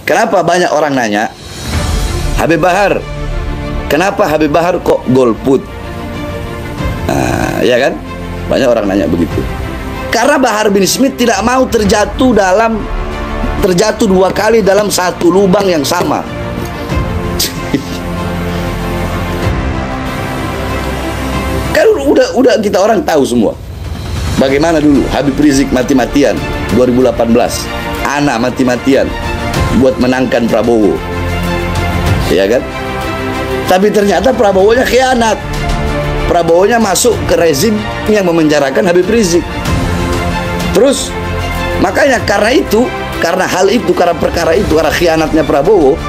Kenapa banyak orang nanya, Habib Bahar, kenapa Habib Bahar kok golput? Nah, ya kan? Banyak orang nanya begitu. Karena Bahar bin Smith tidak mau terjatuh 2 kali dalam satu lubang yang sama. Kan udah kita orang tahu semua. Bagaimana dulu Habib Rizik mati-matian 2018, Ana mati-matian buat menangkan Prabowo, ya kan? Tapi ternyata Prabowonya khianat. Prabowonya masuk ke rezim yang memenjarakan Habib Rizik. Terus makanya karena perkara itu, karena khianatnya Prabowo,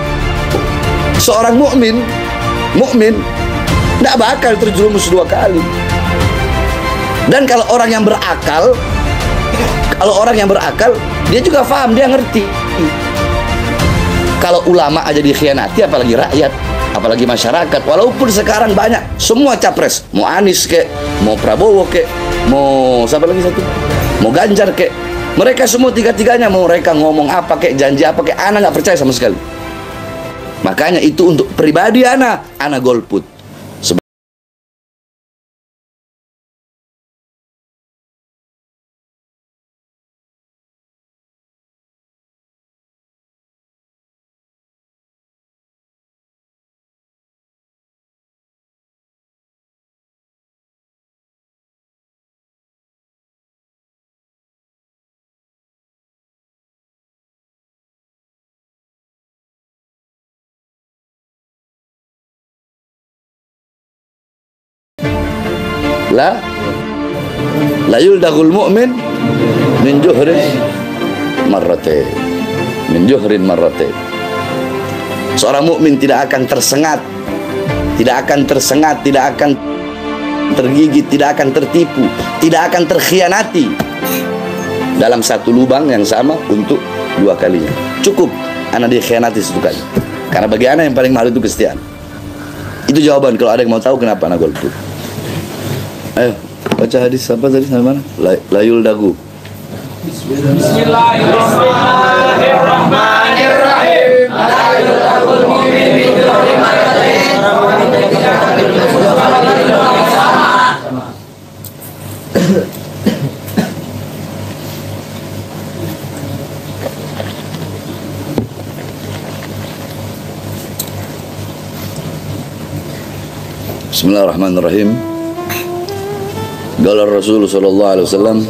seorang mukmin tidak bakal terjerumus 2 kali. Dan kalau orang yang berakal, dia juga paham, dia ngerti. Kalau ulama aja dikhianati, apalagi rakyat, apalagi masyarakat. Walaupun sekarang banyak, semua capres, mau Anies kek, mau Prabowo kek, mau siapa lagi satu, mau Ganjar kek, mereka semua tiga-tiganya mau mereka ngomong apa kek, janji apa kek, ana nggak percaya sama sekali. Makanya itu untuk pribadi ana golput. La yuldagul mu'min min juhrin marratain. Seorang mukmin tidak akan tersengat, tidak akan tergigit, tidak akan tertipu, tidak akan terkhianati dalam satu lubang yang sama untuk 2 kalinya. Cukup anak dikhianati 1 kali. Karena bagi anak yang paling mahal itu kesetiaan. Itu jawaban kalau ada yang mau tahu kenapa anak golput. Ayo, baca hadis apa tadi sama mana? Layul dagu. Bismillahirrahmanirrahim. Layul dagul mu'min min juhri marratain. Bismillahirrahmanirrahim. Qala Rasul sallallahu alaihi wasallam,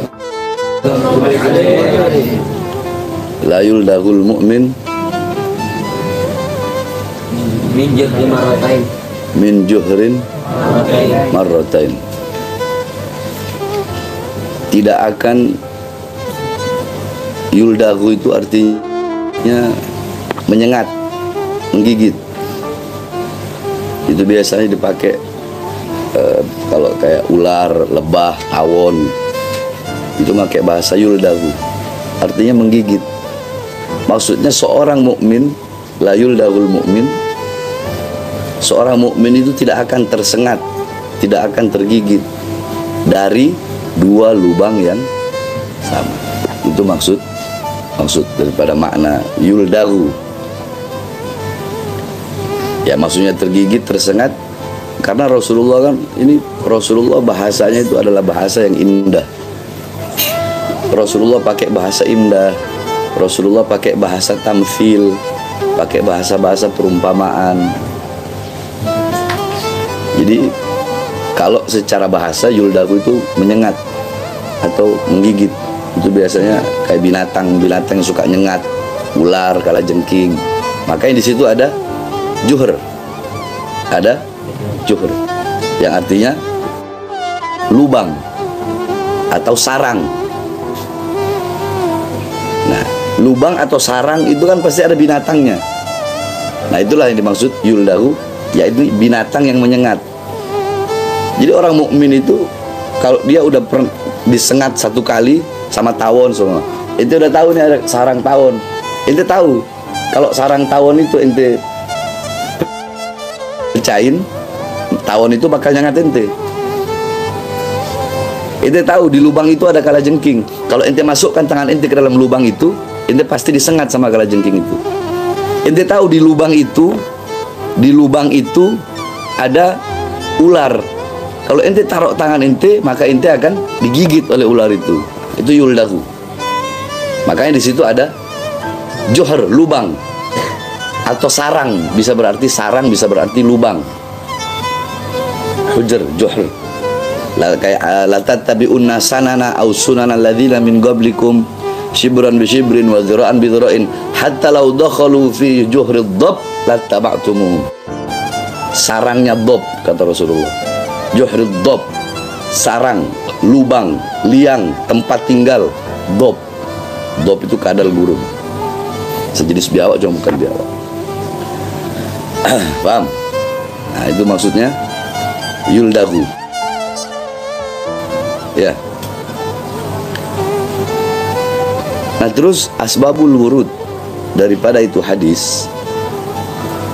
la yuldagul mu'min min juhrin marratain. Tidak akan, yuldagu itu artinya menyengat, menggigit. Itu biasanya dipakai kalau kayak ular, lebah, tawon, itu pakai bahasa yuldagu, artinya menggigit. Maksudnya seorang mukmin, la yuldagul mu'min, seorang mukmin itu tidak akan tersengat, tidak akan tergigit dari 2 lubang yang sama. Itu maksud daripada makna yuldagu. Ya maksudnya tergigit, tersengat. Karena Rasulullah bahasanya itu adalah bahasa yang indah. Rasulullah pakai bahasa indah, Rasulullah pakai bahasa tamthil, pakai bahasa-bahasa perumpamaan. Jadi kalau secara bahasa yuldagu itu menyengat atau menggigit. Itu biasanya kayak binatang yang suka nyengat, ular, kalajengking. Makanya di situ ada juhr. Ada juhr yang artinya lubang atau sarang. Nah, lubang atau sarang itu kan pasti ada binatangnya. Nah, itulah yang dimaksud yuldagu, yaitu binatang yang menyengat. Jadi orang mukmin itu kalau dia udah disengat 1 kali sama tawon semua, itu udah tahu nih ada sarang tawon. Ente tahu kalau sarang tawon itu ente pecahin, tawon itu bakal nyengat ente. Ente tahu di lubang itu ada kalajengking. Kalau ente masukkan tangan ente ke dalam lubang itu, ente pasti disengat sama kalajengking itu. Ente tahu di lubang itu ada ular. Kalau ente taruh tangan ente, maka ente akan digigit oleh ular itu. Itu yuldahu. Makanya di situ ada juhr, lubang, atau sarang. Bisa berarti sarang, bisa berarti lubang. Hujr, juhr. La tattabi'unna sanana aw sunana alladzina min qablikum shibran bi shibrin wa dhira'an bi dhira'in hatta law dakhalu fi juhrid dhab lattaba'tumuhum. Sarangnya dhab, kata Rasulullah. Juhrid dhab, sarang, lubang, liang, tempat tinggal. Dhab. Dhab itu kadal burung. Sejenis biawak, cuma bukan biawak. Paham? Nah, itu maksudnya yuldahu. Ya. Nah, terus asbabul wurud daripada itu hadis,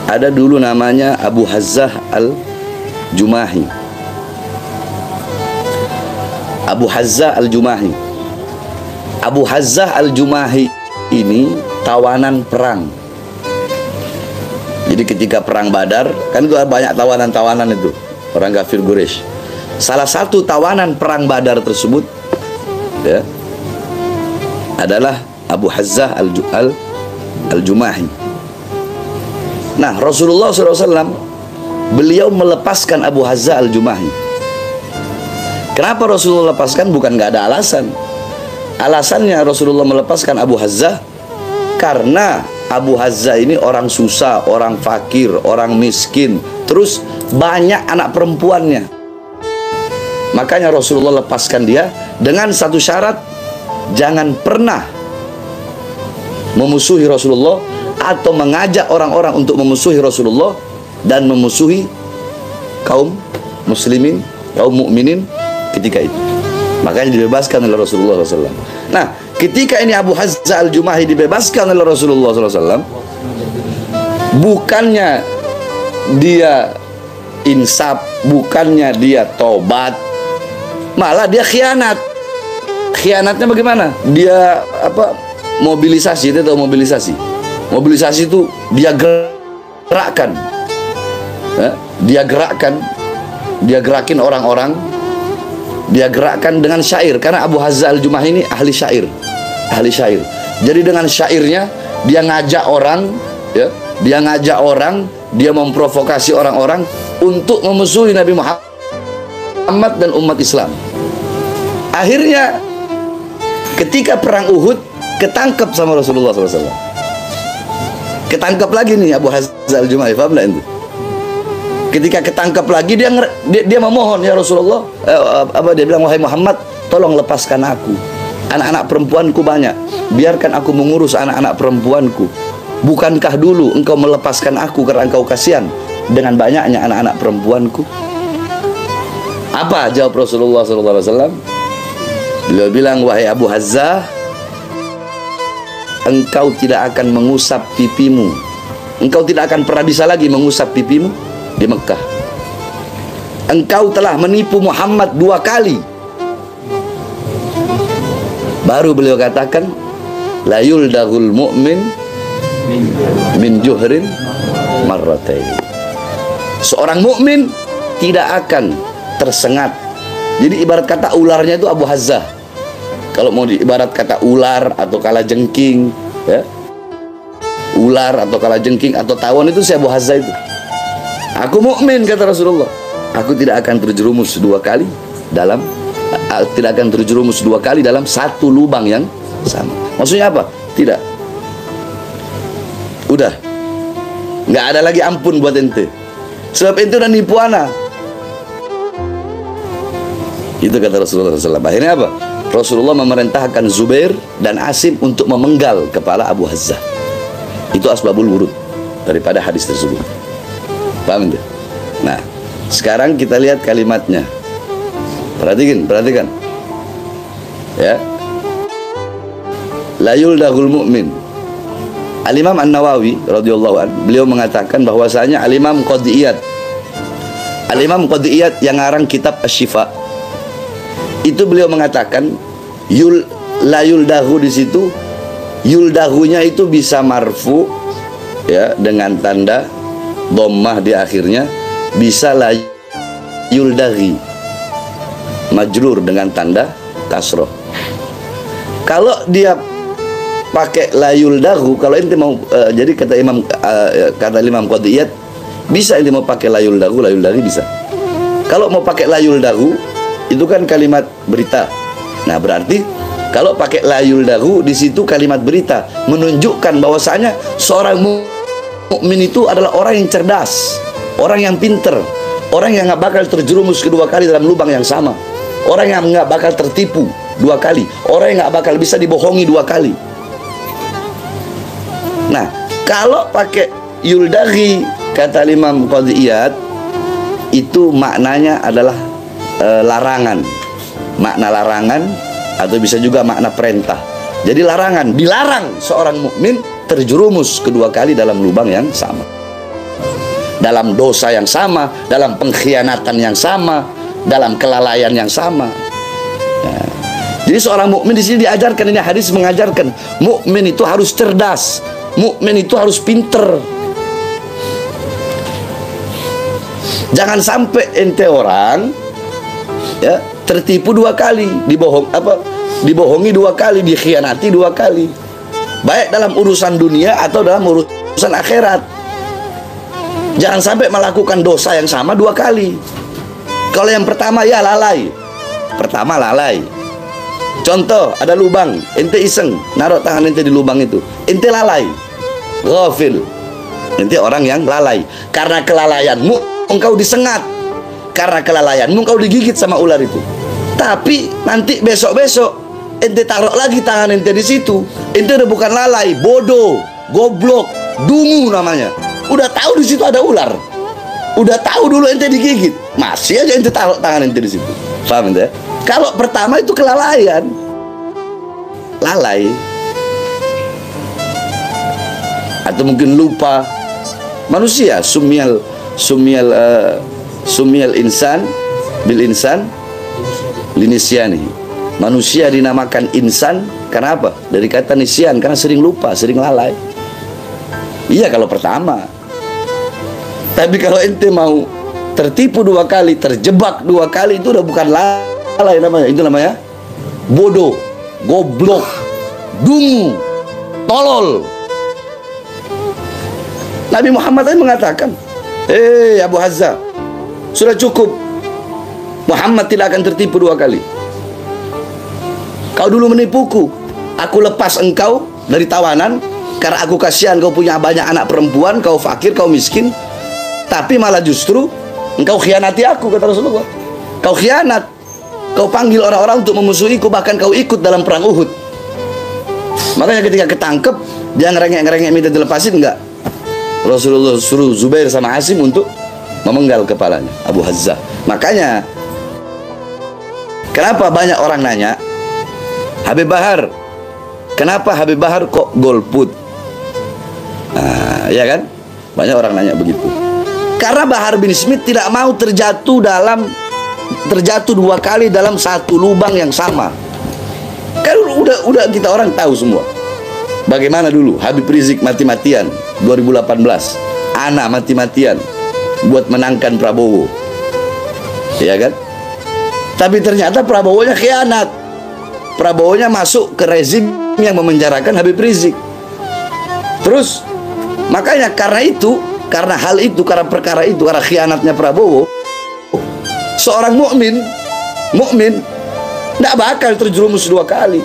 ada dulu namanya Abu Hazzah al-Jumahi. Abu Hazzah al-Jumahi. Abu Hazzah al-Jumahi ini tawanan perang. Jadi ketika perang Badar, kan itu banyak tawanan-tawanan itu, orang kafir Quraisy. Salah satu tawanan perang Badar tersebut, ya, adalah Abu Hazzah al-Jumahi. Nah, Rasulullah SAW, beliau melepaskan Abu Hazzah al-Jumahi. Kenapa Rasulullah lepaskan? Bukan nggak ada alasan. Alasannya Rasulullah melepaskan Abu Hazzah karena Abu Hazzah ini orang susah, orang fakir, orang miskin, terus banyak anak perempuannya. Makanya Rasulullah lepaskan dia dengan satu syarat, jangan pernah memusuhi Rasulullah atau mengajak orang-orang untuk memusuhi Rasulullah dan memusuhi kaum muslimin, kaum mukminin ketika itu. Makanya dibebaskan oleh Rasulullah SAW. Nah, ketika ini Abu Hazzah al-Jumahi dibebaskan oleh Rasulullah SAW, bukannya dia insaf, bukannya dia tobat, malah dia khianat. Khianatnya bagaimana? Dia mobilisasi. Itu tahu mobilisasi? Mobilisasi itu dia gerakkan, dia gerakin orang-orang, dia gerakkan dengan syair. Karena Abu Hazzah al-Jumahi ini ahli syair. Jadi dengan syairnya dia ngajak orang, ya, dia memprovokasi orang-orang untuk memusuhi Nabi Muhammad dan umat Islam. Akhirnya ketika perang Uhud ketangkep sama Rasulullah SAW. Ketangkep lagi nih Abu Hazzah al-Jumahi, paham enggak itu? Ketika ketangkep lagi dia memohon, ya Rasulullah, dia bilang, wahai Muhammad, tolong lepaskan aku. Anak-anak perempuanku banyak, biarkan aku mengurus anak-anak perempuanku. Bukankah dulu engkau melepaskan aku karena engkau kasihan dengan banyaknya anak-anak perempuanku? Apa jawab Rasulullah SAW? Beliau bilang, wahai Abu Hazzah, engkau tidak akan mengusap pipimu. Engkau tidak akan pernah bisa lagi mengusap pipimu di Mekah. Engkau telah menipu Muhammad 2 kali. Baru beliau katakan, la yuldagul mu'min min juhrin marratain. Seorang mukmin tidak akan tersengat. Jadi ibarat kata ularnya itu Abu Hazzah. Kalau mau ibarat kata ular atau kalajengking, ya, ular atau kalajengking atau tawon itu si Abu Hazzah itu. Aku mukmin, kata Rasulullah. Aku tidak akan terjerumus 2 kali dalam satu lubang yang sama. Maksudnya apa? Tidak. Udah, nggak ada lagi ampun buat ente. Sebab ente udah nipu ana. Itu kata Rasulullah SAW. Akhirnya apa? Rasulullah memerintahkan Zubair dan Asim untuk memenggal kepala Abu Hazzah. Itu asbabul wurud daripada hadis tersebut. Paham itu? Nah, sekarang kita lihat kalimatnya. Perhatikan. Ya. La yuldagul mu'min. Al-Imam An-Nawawi radhiyallahu anhu, beliau mengatakan bahwasanya Al-Imam Qadiyat yang ngarang kitab Asy-Syifa, itu beliau mengatakan la yuldahu, di situ yuldahunya itu bisa marfu, ya dengan tanda dhammah di akhirnya, bisa la yuldaghi majrur dengan tanda kasroh. Kalau dia pakai la yuldaghu, kalau ente mau jadi kata Imam Qadiyat, bisa ente mau pakai la yuldaghi bisa. Kalau mau pakai la yuldaghu, itu kan kalimat berita. Nah, berarti kalau pakai la yuldaghu, di situ kalimat berita menunjukkan bahwasanya seorang mukmin itu adalah orang yang cerdas, orang yang pinter, orang yang nggak bakal terjerumus kedua kali dalam lubang yang sama, orang yang nggak bakal tertipu dua kali, orang yang nggak bakal bisa dibohongi dua kali. Nah, kalau pakai yuldaghi, kata Imam Qadiyat, itu maknanya adalah larangan, makna larangan, atau bisa juga makna perintah. Jadi larangan, dilarang seorang mukmin terjerumus kedua kali dalam lubang yang sama, dalam dosa yang sama, dalam pengkhianatan yang sama, dalam kelalaian yang sama. Nah, jadi seorang mukmin di sini diajarkan, ini hadis mengajarkan mukmin itu harus cerdas, mukmin itu harus pinter. Jangan sampai ente orang ya tertipu dua kali, dibohongi dua kali, dikhianati dua kali, baik dalam urusan dunia atau dalam urusan akhirat. Jangan sampai melakukan dosa yang sama dua kali. Kalau yang pertama ya lalai, pertama lalai. Contoh, ada lubang, ente iseng naruh tangan ente di lubang itu, ente lalai, ghafil, ente orang yang lalai. Karena kelalaianmu engkau disengat, karena kelalaianmu engkau digigit sama ular itu. Tapi nanti besok-besok ente taruh lagi tangan ente di situ, ente udah bukan lalai, bodoh, goblok, dungu namanya. Udah tahu di situ ada ular, udah tahu dulu ente digigit, masih aja ente taruh tangan ente di situ. Paham ente? Kalau pertama itu kelalaian, lalai, atau mungkin lupa. Manusia sumial insan bil insan linisyani. Manusia dinamakan insan karena apa? Dari kata nisyan, karena sering lupa, sering lalai. Iya kalau pertama. Tapi kalau ente mau tertipu dua kali, terjebak dua kali, itu udah bukan lalai namanya. Itu namanya bodoh, goblok, dungu, tolol. Nabi Muhammad tadi mengatakan, Abu Hazza, sudah cukup. Muhammad tidak akan tertipu dua kali. Kau dulu menipuku, aku lepas engkau dari tawanan karena aku kasihan kau punya banyak anak perempuan, kau fakir, kau miskin. Tapi malah justru engkau khianati aku, kata Rasulullah. Kau khianat, kau panggil orang-orang untuk memusuhiku, bahkan kau ikut dalam perang Uhud. Makanya ketika ketangkep, dia ngerengek-ngerengek minta dilepasin, enggak. Rasulullah suruh Zubair sama Asim untuk memenggal kepalanya, Abu Hazza. Makanya kenapa banyak orang nanya, Habib Bahar, kenapa Habib Bahar kok golput? Nah, ya kan? Banyak orang nanya begitu. Karena Bahar bin Smith tidak mau terjatuh dua kali dalam satu lubang yang sama. Kan udah kita orang tahu semua. Bagaimana dulu Habib Rizik mati-matian 2018, Ana mati-matian buat menangkan Prabowo, ya kan? Tapi ternyata Prabowonya khianat. Prabowonya masuk ke rezim yang memenjarakan Habib Rizik. Terus makanya karena perkara itu, karena khianatnya Prabowo, seorang mukmin tidak bakal terjerumus dua kali.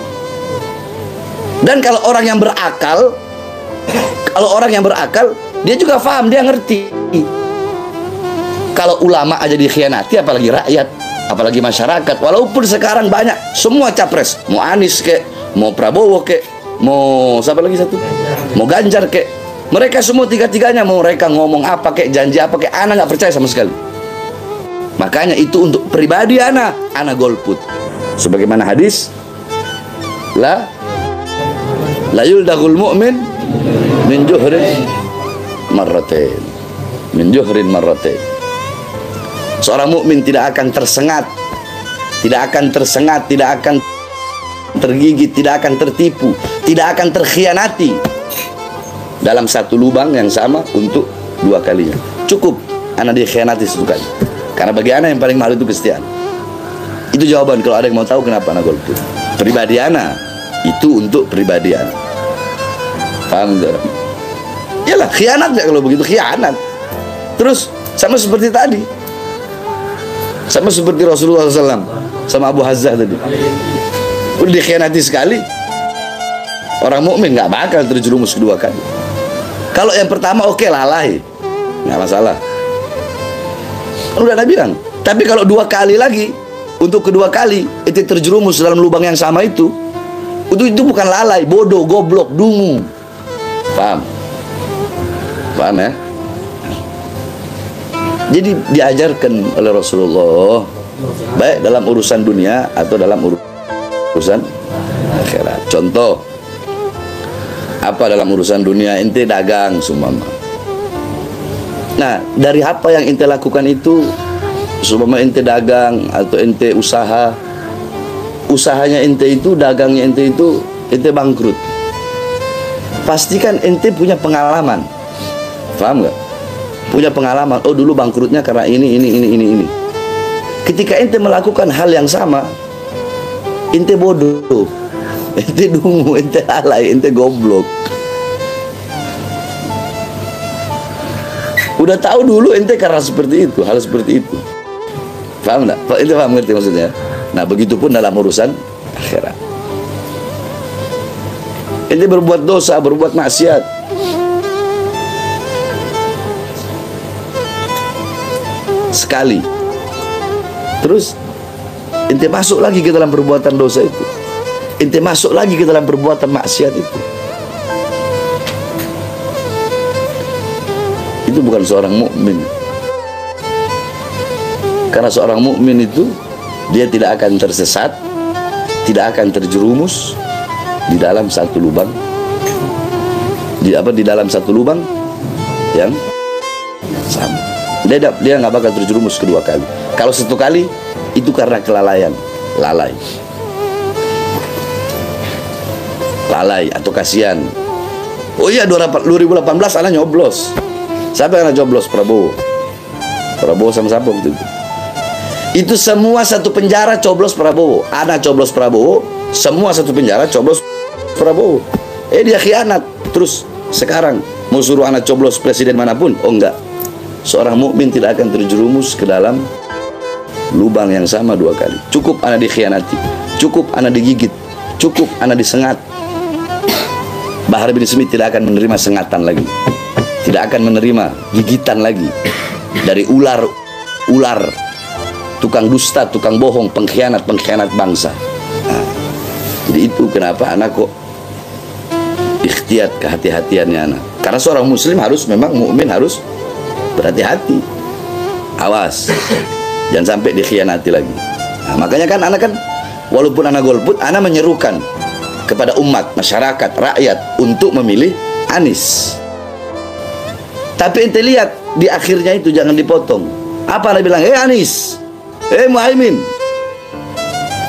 Dan kalau orang yang berakal, dia juga paham, dia ngerti. Kalau ulama aja dikhianati, apalagi rakyat, apalagi masyarakat. Walaupun sekarang banyak, semua capres, mau Anies kek, mau Prabowo kek, mau siapa lagi satu, mau Ganjar kek, mereka semua tiga-tiganya mau mereka ngomong apa kek, janji apa kek, ana nggak percaya sama sekali. Makanya itu untuk pribadi ana golput. Sebagaimana hadis, la yuldagul mu'min min juhrin marratain, min juhrin marratain. Seorang mukmin tidak akan tersengat, tidak akan tergigit, tidak akan tertipu, tidak akan terkhianati dalam satu lubang yang sama untuk dua kalinya. Cukup anak dikhianati satu kali. Karena bagi anak yang paling mahal itu kesetiaan. Itu jawaban kalau ada yang mau tahu kenapa anak golput. Pribadi anak itu untuk pribadi anak. Paham tidak? Yalah, khianat ya kalau begitu, khianat. Terus sama seperti tadi, sama seperti Rasulullah SAW sama Abu Hazzah tadi. Udah dikhianati sekali, orang mukmin nggak bakal terjerumus kedua kali. Kalau yang pertama oke, lalai, nggak masalah. Kan udah Nabi bilang. Tapi kalau dua kali lagi, untuk kedua kali itu terjerumus dalam lubang yang sama itu bukan lalai, bodoh, goblok, dungu. Paham? Paham ya? Jadi diajarkan oleh Rasulullah, baik dalam urusan dunia atau dalam urusan akhirat. Contoh, apa dalam urusan dunia? Ente dagang sumama. Nah, dari apa yang ente lakukan itu, sumama ente dagang atau ente usaha, usahanya ente itu, dagangnya ente itu, ente bangkrut. Pastikan ente punya pengalaman. Paham nggak? Punya pengalaman. Oh, dulu bangkrutnya karena ini. Ketika ente melakukan hal yang sama, ente bodoh, ente dungu, ente alay, ente goblok. Udah tahu dulu ente karena seperti itu, hal seperti itu. Paham nggak? Ente paham ngerti maksudnya? Nah, begitupun dalam urusan akhirat. Ente berbuat dosa, berbuat maksiat, sekali, terus ente masuk lagi ke dalam perbuatan dosa itu, ente masuk lagi ke dalam perbuatan maksiat itu bukan seorang mukmin. Karena seorang mukmin itu dia tidak akan tersesat, tidak akan terjerumus di dalam satu lubang, di dalam satu lubang yang sama. Dia nggak bakal terjerumus kedua kali. Kalau satu kali itu karena kelalaian, lalai atau kasihan. Oh iya, 2018 anak nyoblos. Siapa yang nyoblos? Prabowo sama siapa waktu itu? Itu semua satu penjara coblos Prabowo. Anak coblos Prabowo, semua satu penjara coblos Prabowo. Dia khianat. Terus sekarang mau suruh anak coblos presiden manapun? Oh enggak. Seorang mukmin tidak akan terjerumus ke dalam lubang yang sama dua kali. Cukup anak dikhianati, cukup anak digigit, cukup anak disengat. Bahar bin Smith tidak akan menerima sengatan lagi, tidak akan menerima gigitan lagi dari ular, tukang dusta, tukang bohong, pengkhianat bangsa. Nah, jadi itu kenapa anak kok ikhtiyat, kehati-hatiannya anak. Karena seorang muslim harus, memang mukmin harus berhati-hati, awas, jangan sampai dikhianati lagi. Nah, makanya kan anak walaupun anak golput, anak menyerukan kepada umat, masyarakat, rakyat untuk memilih Anies. Tapi ente lihat di akhirnya itu jangan dipotong. Apa anak bilang? Anies, Muhaimin,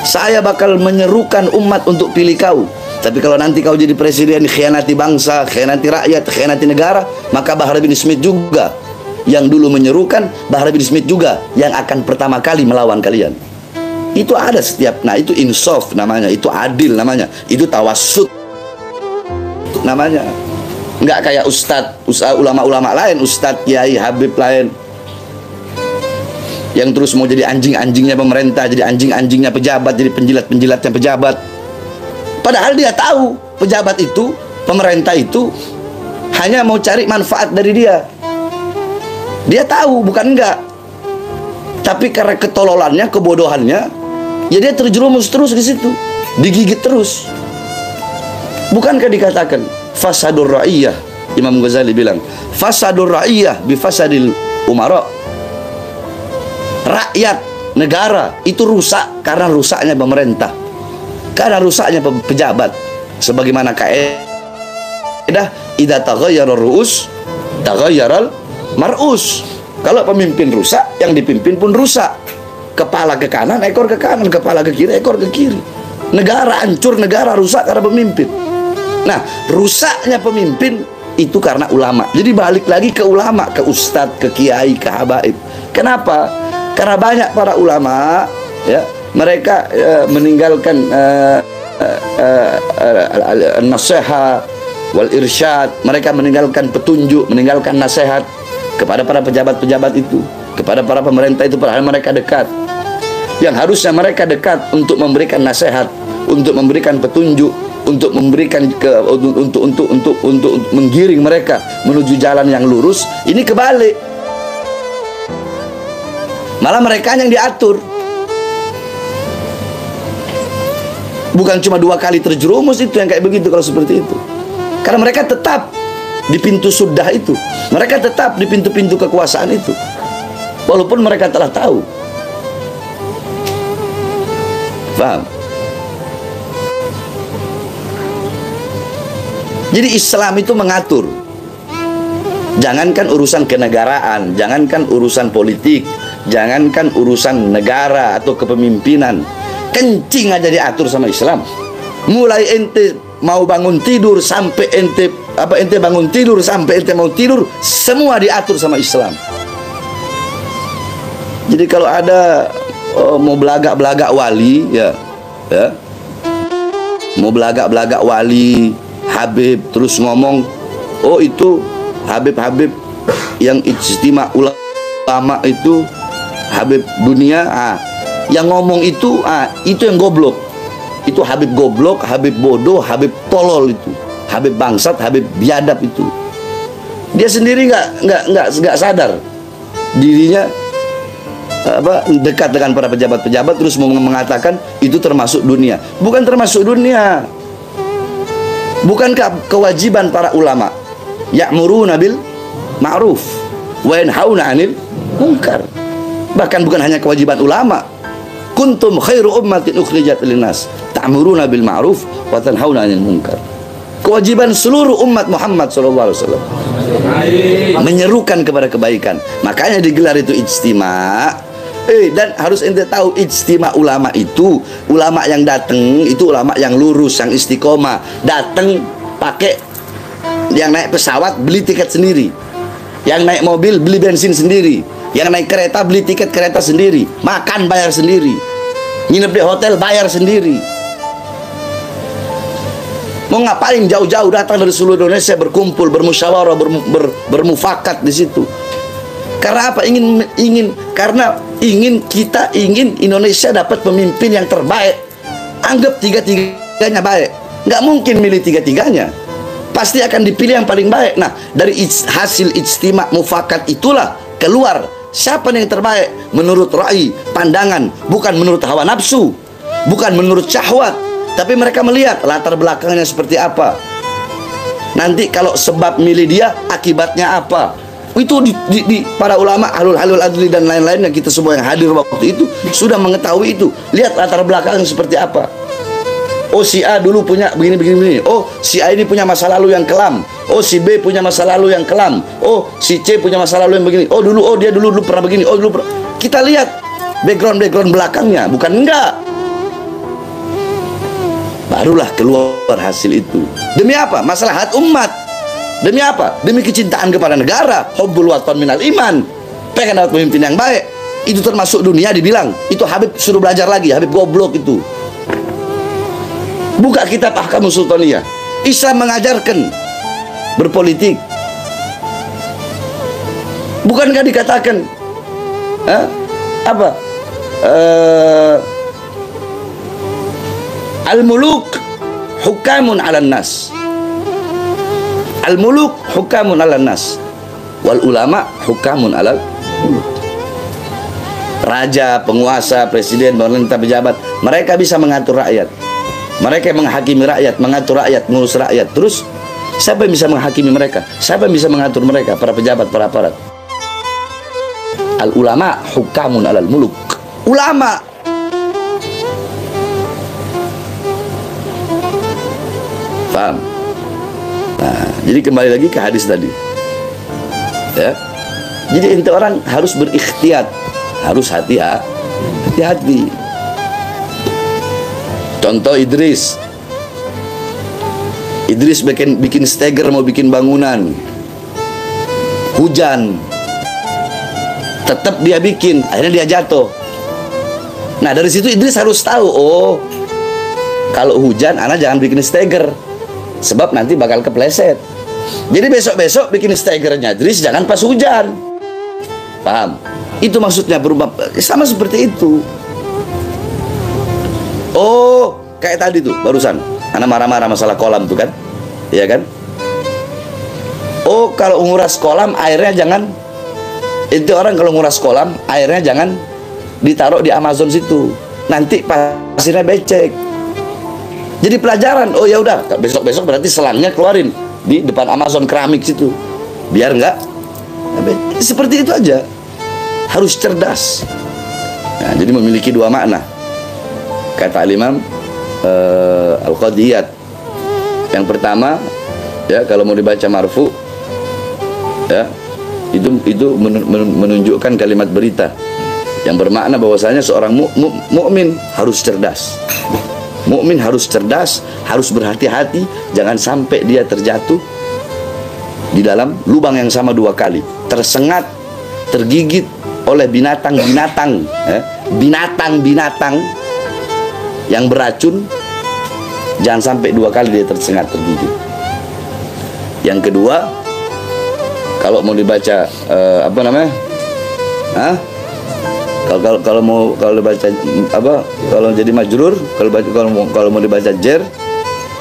saya bakal menyerukan umat untuk pilih kau. Tapi kalau nanti kau jadi presiden, khianati bangsa, khianati rakyat, khianati negara, maka Bahar bin Smith juga yang dulu menyerukan, Bahar bin Smith juga yang akan pertama kali melawan kalian. Itu ada setiap. Nah, itu insaf namanya, itu adil namanya, itu tawassut namanya. Nggak kayak ulama-ulama lain, ustadz, kiai, habib lain yang terus mau jadi anjing-anjingnya pemerintah, jadi anjing-anjingnya pejabat, jadi penjilat-penjilatnya pejabat. Padahal dia tahu pejabat itu, pemerintah itu hanya mau cari manfaat dari dia. Dia tahu, bukan enggak. Tapi karena ketololannya, kebodohannya, ya dia terjerumus terus di situ, digigit terus. Bukankah dikatakan fasadur ra'iyah? Imam Ghazali bilang, fasadur ra'iyah bi fasadil umara. Rakyat, negara itu rusak karena rusaknya pemerintah, karena rusaknya pejabat. Sebagaimana kaidah idza taghayyara ru'us taghayyara mar'us. Kalau pemimpin rusak, yang dipimpin pun rusak. Kepala ke kanan, ekor ke kanan, kepala ke kiri, ekor ke kiri. Negara hancur, negara rusak karena pemimpin. Nah, rusaknya pemimpin itu karena ulama. Jadi balik lagi ke ulama, ke ustadz, ke kiai, ke habaib. Kenapa? Karena banyak para ulama, ya, mereka meninggalkan nasihat wal irsyad, mereka meninggalkan petunjuk, meninggalkan nasihat kepada para pejabat-pejabat itu, kepada para pemerintah itu, padahal mereka dekat. Yang harusnya mereka dekat untuk memberikan nasihat, untuk memberikan petunjuk, untuk memberikan untuk menggiring mereka menuju jalan yang lurus. Ini kebalik. Malah mereka yang diatur. Bukan cuma 2 kali terjerumus itu yang kayak begitu kalau seperti itu. Karena mereka tetap di pintu sudah itu. Mereka tetap di pintu-pintu kekuasaan itu. Walaupun mereka telah tahu. Paham? Jadi Islam itu mengatur. Jangankan urusan kenegaraan, jangankan urusan politik, jangankan urusan negara atau kepemimpinan. Kencing aja diatur sama Islam. Mulai ente mau bangun tidur sampai ente bangun tidur sampai ente mau tidur, semua diatur sama Islam. Jadi kalau ada mau belagak-belagak wali, ya, mau belagak-belagak wali, Habib, terus ngomong, oh itu Habib yang ijtima ulama itu Habib dunia, yang ngomong itu yang goblok. Itu Habib goblok, Habib bodoh, Habib tolol itu, Habib bangsat, Habib biadab itu. Dia sendiri nggak sadar dirinya dekat dengan para pejabat-pejabat, terus mau mengatakan itu termasuk dunia. Bukan termasuk dunia. Bukankah kewajiban para ulama ya'muruna bil ma'ruf wa yanhauna 'anil munkar? Bahkan bukan hanya kewajiban ulama. Kuntum khairu ummatin ukhrijat linnas ta'muruna bil ma'ruf wa tanhauna 'anil munkar. Kewajiban seluruh umat Muhammad SAW menyerukan kepada kebaikan. Makanya digelar itu ijtima. Dan harus ente tahu, ijtima ulama itu, ulama yang datang itu ulama yang lurus, yang istiqomah. Datang pakai, yang naik pesawat beli tiket sendiri, yang naik mobil beli bensin sendiri, yang naik kereta beli tiket kereta sendiri, makan bayar sendiri, nginep di hotel bayar sendiri. Mau ngapain jauh-jauh datang dari seluruh Indonesia, berkumpul, bermusyawarah, bermufakat di situ. Karena apa? Karena kita ingin Indonesia dapat pemimpin yang terbaik. Anggap tiga-tiganya baik. Nggak mungkin milih tiga-tiganya. Pasti akan dipilih yang paling baik. Nah, dari hasil ijtima mufakat itulah keluar siapa yang terbaik menurut ra'i, pandangan, bukan menurut hawa nafsu, bukan menurut syahwat, tapi mereka melihat latar belakangnya seperti apa. Nanti kalau sebab milih dia, akibatnya apa? Itu di para ulama ahlul halul adli dan lain-lain yang kita semua yang hadir waktu itu sudah mengetahui itu. Lihat latar belakang seperti apa. Oh, si A dulu punya begini. Oh, si A ini punya masa lalu yang kelam. Oh, si B punya masa lalu yang kelam. Oh, si C punya masa lalu yang begini. Oh, dia dulu pernah begini. Oh, dulu pernah. Kita lihat background belakangnya, bukan enggak. Barulah keluar hasil itu. Demi apa? Maslahat umat. Demi apa? Demi kecintaan kepada negara. Hubbul watan minal iman. Pengen dapat pemimpin yang baik. Itu termasuk dunia dibilang. Itu Habib suruh belajar lagi. Habib goblok itu. Buka kitab Ahkamus Sultaniyah. Islam mengajarkan berpolitik. Bukankah dikatakan al-muluk hukamun 'alan nas. Al-muluk hukamun 'alan nas wal ulama hukamun 'alal muluk. Raja, penguasa, presiden, pemerintah, pejabat, mereka bisa mengatur rakyat. Mereka menghakimi rakyat, mengatur rakyat, mengurus rakyat. Terus siapa yang bisa menghakimi mereka? Siapa yang bisa mengatur mereka? Para pejabat, para aparat. Al-ulama hukamun 'alal muluk. Ulama. Paham? Nah, jadi kembali lagi ke hadis tadi. Ya. Jadi ente orang harus berikhtiar, harus hati-hati. Contoh Idris Idris bikin steger mau bikin bangunan, hujan, tetap dia bikin, akhirnya dia jatuh. Nah dari situ Idris harus tahu, oh kalau hujan anak jangan bikin steger, sebab nanti bakal kepleset. Jadi besok-besok bikin stegernya Idris jangan pas hujan. Paham? Itu maksudnya berubah, sama seperti itu. Oh kayak tadi tuh barusan anak marah-marah masalah kolam tuh kan, iya kan? Oh kalau nguras kolam airnya jangan, itu orang kalau nguras kolam airnya jangan ditaruh di Amazon situ, nanti pasirnya becek. Jadi pelajaran. Oh ya udah, besok-besok berarti selangnya keluarin di depan Amazon keramik situ, biar enggak. Seperti itu aja. Harus cerdas. Nah, jadi memiliki dua makna. Kata Imam Al-Qadiyat. Yang pertama, ya kalau mau dibaca marfu, ya itu menunjukkan kalimat berita yang bermakna bahwasanya seorang mukmin harus cerdas. Mukmin harus cerdas, harus berhati-hati, jangan sampai dia terjatuh di dalam lubang yang sama dua kali, tersengat, tergigit oleh binatang-binatang, binatang-binatang yang beracun. Jangan sampai dua kali dia tersengat, tergigit. Yang kedua, kalau mau dibaca apa namanya? Kalau dibaca apa? Kalau jadi majrur, kalau mau dibaca jer,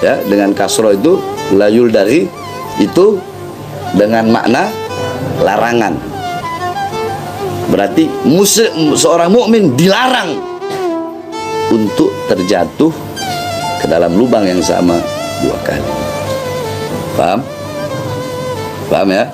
ya dengan kasroh itu layul dari itu dengan makna larangan. Berarti seorang mukmin dilarang untuk terjatuh ke dalam lubang yang sama dua kali. Paham? Paham ya?